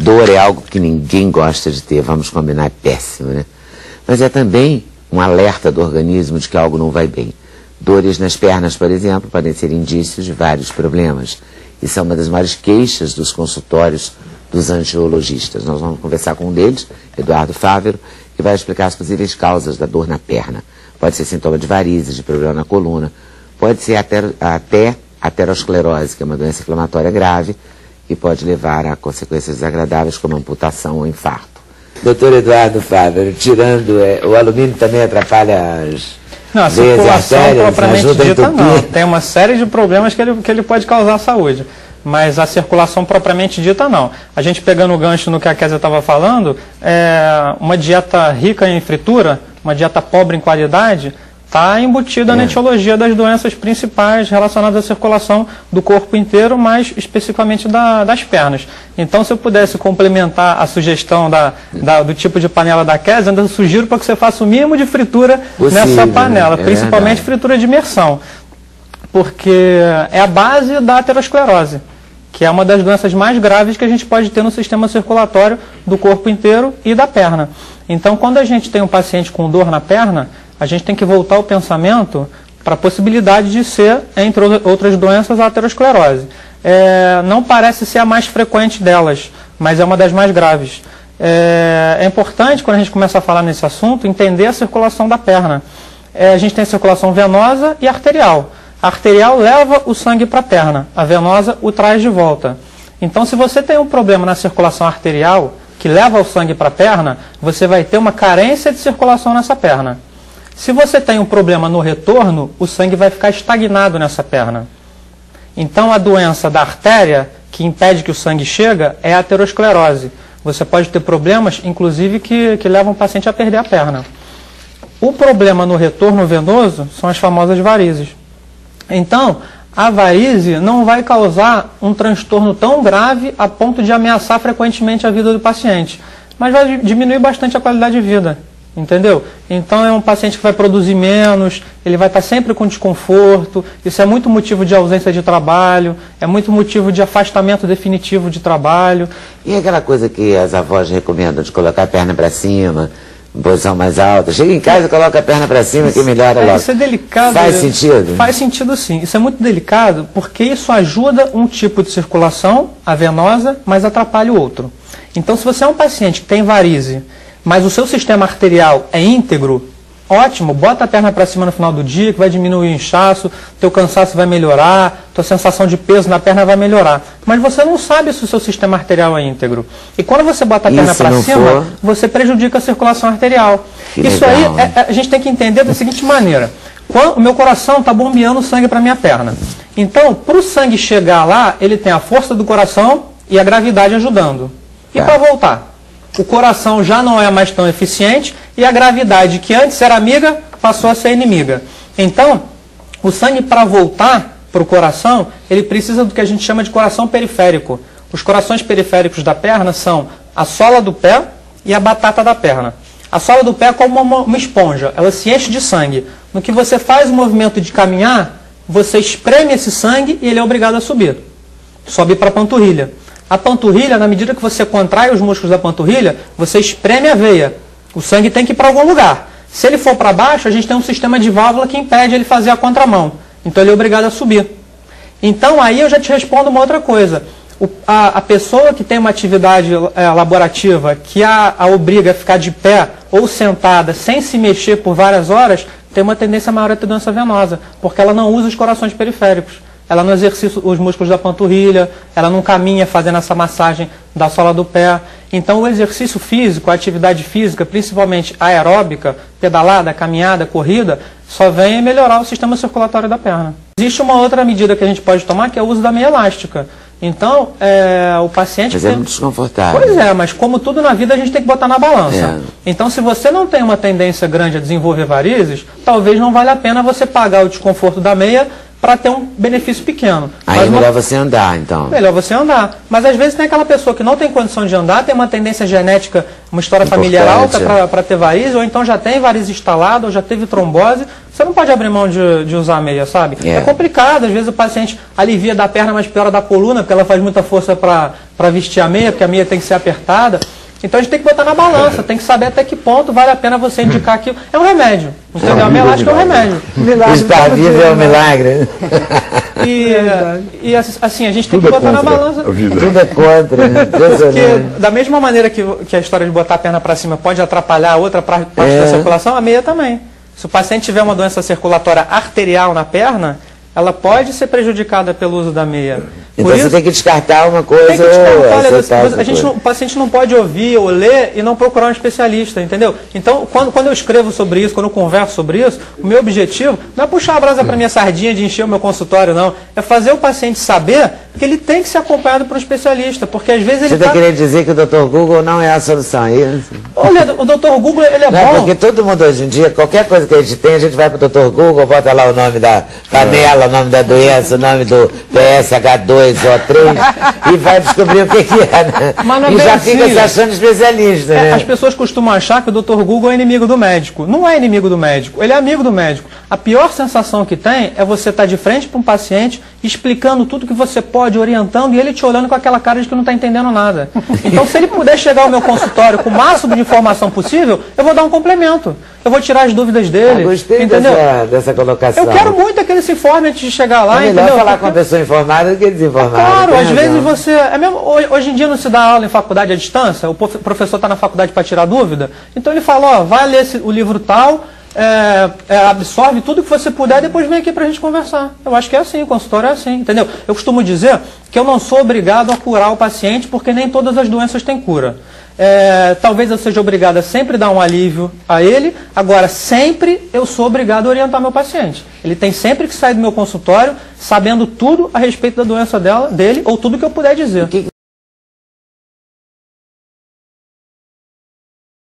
Dor é algo que ninguém gosta de ter, vamos combinar, é péssimo, né? Mas é também um alerta do organismo de que algo não vai bem. Dores nas pernas, por exemplo, podem ser indícios de vários problemas. E são uma das maiores queixas dos consultórios dos angiologistas. Nós vamos conversar com um deles, Eduardo Fávero, que vai explicar as possíveis causas da dor na perna. Pode ser sintoma de varizes, de problema na coluna, pode ser até aterosclerose, que é uma doença inflamatória grave e pode levar a consequências desagradáveis como amputação ou infarto. Doutor Eduardo Fávero, tirando, o alumínio também atrapalha as veias e artérias, propriamente dita não. Tem uma série de problemas que ele pode causar à saúde. Mas a circulação propriamente dita não. A gente pegando o gancho no que a Kézia estava falando, uma dieta rica em fritura, uma dieta pobre em qualidade, está embutida na etiologia das doenças principais relacionadas à circulação do corpo inteiro, mais especificamente das pernas. Então, se eu pudesse complementar a sugestão do tipo de panela da Kézia, eu sugiro para que você faça o mínimo de fritura nessa panela, principalmente fritura de imersão, porque é a base da aterosclerose, que é uma das doenças mais graves que a gente pode ter no sistema circulatório do corpo inteiro e da perna. Então, quando a gente tem um paciente com dor na perna, a gente tem que voltar o pensamento para a possibilidade de ser, entre outras doenças, a aterosclerose. Não parece ser a mais frequente delas, mas é uma das mais graves. É importante, quando a gente começa a falar nesse assunto, entender a circulação da perna. A gente tem a circulação venosa e arterial. A arterial leva o sangue para a perna, a venosa o traz de volta. Então, se você tem um problema na circulação arterial, que leva o sangue para a perna, você vai ter uma carência de circulação nessa perna. Se você tem um problema no retorno, o sangue vai ficar estagnado nessa perna. Então, a doença da artéria, que impede que o sangue chegue, é a aterosclerose. Você pode ter problemas, inclusive, que levam o paciente a perder a perna. O problema no retorno venoso são as famosas varizes. Então, a varize não vai causar um transtorno tão grave a ponto de ameaçar frequentemente a vida do paciente, mas vai diminuir bastante a qualidade de vida, entendeu? Então, é um paciente que vai produzir menos, ele vai estar sempre com desconforto, isso é muito motivo de ausência de trabalho, é muito motivo de afastamento definitivo de trabalho. E aquela coisa que as avós recomendam de colocar a perna para cima, em posição mais alta, chega em casa e coloca a perna para cima que melhora logo. Isso é delicado. Faz sentido? Faz sentido sim. Isso é muito delicado porque isso ajuda um tipo de circulação, a venosa, mas atrapalha o outro. Então, se você é um paciente que tem varize, mas o seu sistema arterial é íntegro, ótimo, bota a perna para cima no final do dia, que vai diminuir o inchaço, teu cansaço vai melhorar, tua sensação de peso na perna vai melhorar. Mas você não sabe se o seu sistema arterial é íntegro. E quando você bota a perna para cima, você prejudica a circulação arterial. Isso aí, a gente tem que entender da seguinte maneira. O meu coração está bombeando sangue para a minha perna. Então, para o sangue chegar lá, ele tem a força do coração e a gravidade ajudando. E para voltar? O coração já não é mais tão eficiente e a gravidade, que antes era amiga, passou a ser inimiga. Então, o sangue para voltar para o coração, ele precisa do que a gente chama de coração periférico. Os corações periféricos da perna são a sola do pé e a batata da perna. A sola do pé é como uma esponja, ela se enche de sangue. No que você faz o movimento de caminhar, você espreme esse sangue e ele é obrigado a subir. Sobe para a panturrilha. A panturrilha, na medida que você contrai os músculos da panturrilha, você espreme a veia. O sangue tem que ir para algum lugar. Se ele for para baixo, a gente tem um sistema de válvula que impede ele fazer a contramão. Então ele é obrigado a subir. Então aí eu já te respondo uma outra coisa. A pessoa que tem uma atividade laborativa que a obriga a ficar de pé ou sentada sem se mexer por várias horas, tem uma tendência maior a ter doença venosa, porque ela não usa os corações periféricos. Ela não exercita os músculos da panturrilha, ela não caminha fazendo essa massagem da sola do pé. Então o exercício físico, a atividade física, principalmente aeróbica, pedalada, caminhada, corrida, só vem melhorar o sistema circulatório da perna. Existe uma outra medida que a gente pode tomar, que é o uso da meia elástica. Então, o paciente... Mas é muito desconfortável. Pois é, mas como tudo na vida a gente tem que botar na balança. Então, se você não tem uma tendência grande a desenvolver varizes, talvez não valha a pena você pagar o desconforto da meia para ter um benefício pequeno. Aí é melhor você andar, então. Melhor você andar. Mas às vezes tem aquela pessoa que não tem condição de andar, tem uma tendência genética, uma história familiar alta para ter varize, ou então já tem varize instalada, ou já teve trombose. Você não pode abrir mão de usar a meia, sabe? É complicado, às vezes o paciente alivia da perna, mas piora da coluna, porque ela faz muita força para para vestir a meia, porque a meia tem que ser apertada. Então a gente tem que botar na balança, tem que saber até que ponto vale a pena você indicar aquilo. É um remédio, entendeu? A meia elástica é um remédio. Estar vivo é um milagre. E assim, a gente tem que botar na balança. Tudo é contra, né? Porque da mesma maneira que a história de botar a perna para cima pode atrapalhar a outra parte da circulação, a meia também. Se o paciente tiver uma doença circulatória arterial na perna, ela pode ser prejudicada pelo uso da meia. Então você tem que descartar uma coisa ou o paciente não pode ouvir ou ler e não procurar um especialista, entendeu? Então, quando eu escrevo sobre isso, quando eu converso sobre isso, o meu objetivo não é puxar a brasa para minha sardinha de encher o meu consultório, não. É fazer o paciente saber que ele tem que ser acompanhado por um especialista, porque às vezes ele Você está querendo dizer que o Dr. Google não é a solução, é isso? Olha, o Dr. Google, ele é bom. Porque todo mundo hoje em dia, qualquer coisa que a gente tem, a gente vai para o Dr. Google, bota lá o nome da panela, o nome da doença, o nome do PSH2 ou 3 e vai descobrir o que é, né? Mas e já fica se achando especialista, né? As pessoas costumam achar que o Dr. Google é inimigo do médico. Não é inimigo do médico, ele é amigo do médico. A pior sensação que tem é você estar de frente para um paciente, explicando tudo que você pode, orientando, e ele te olhando com aquela cara de que não está entendendo nada. Então, se ele puder chegar ao meu consultório com o máximo de informação possível, eu vou dar um complemento. Eu vou tirar as dúvidas dele. Gostei dessa colocação. Eu quero muito que ele se informe antes de chegar lá. É melhor falar com a pessoa informada do que desinformada. Claro, às vezes você... hoje em dia não se dá aula em faculdade à distância, o professor está na faculdade para tirar dúvida, então ele fala, ó, vai ler o livro tal, absorve tudo que você puder e depois vem aqui para a gente conversar. Eu acho que é assim, o consultório é assim, entendeu? Eu costumo dizer que eu não sou obrigado a curar o paciente porque nem todas as doenças têm cura. Talvez eu seja obrigado a sempre dar um alívio a ele, agora sempre eu sou obrigado a orientar meu paciente. Ele tem sempre que sair do meu consultório sabendo tudo a respeito da doença dele ou tudo que eu puder dizer.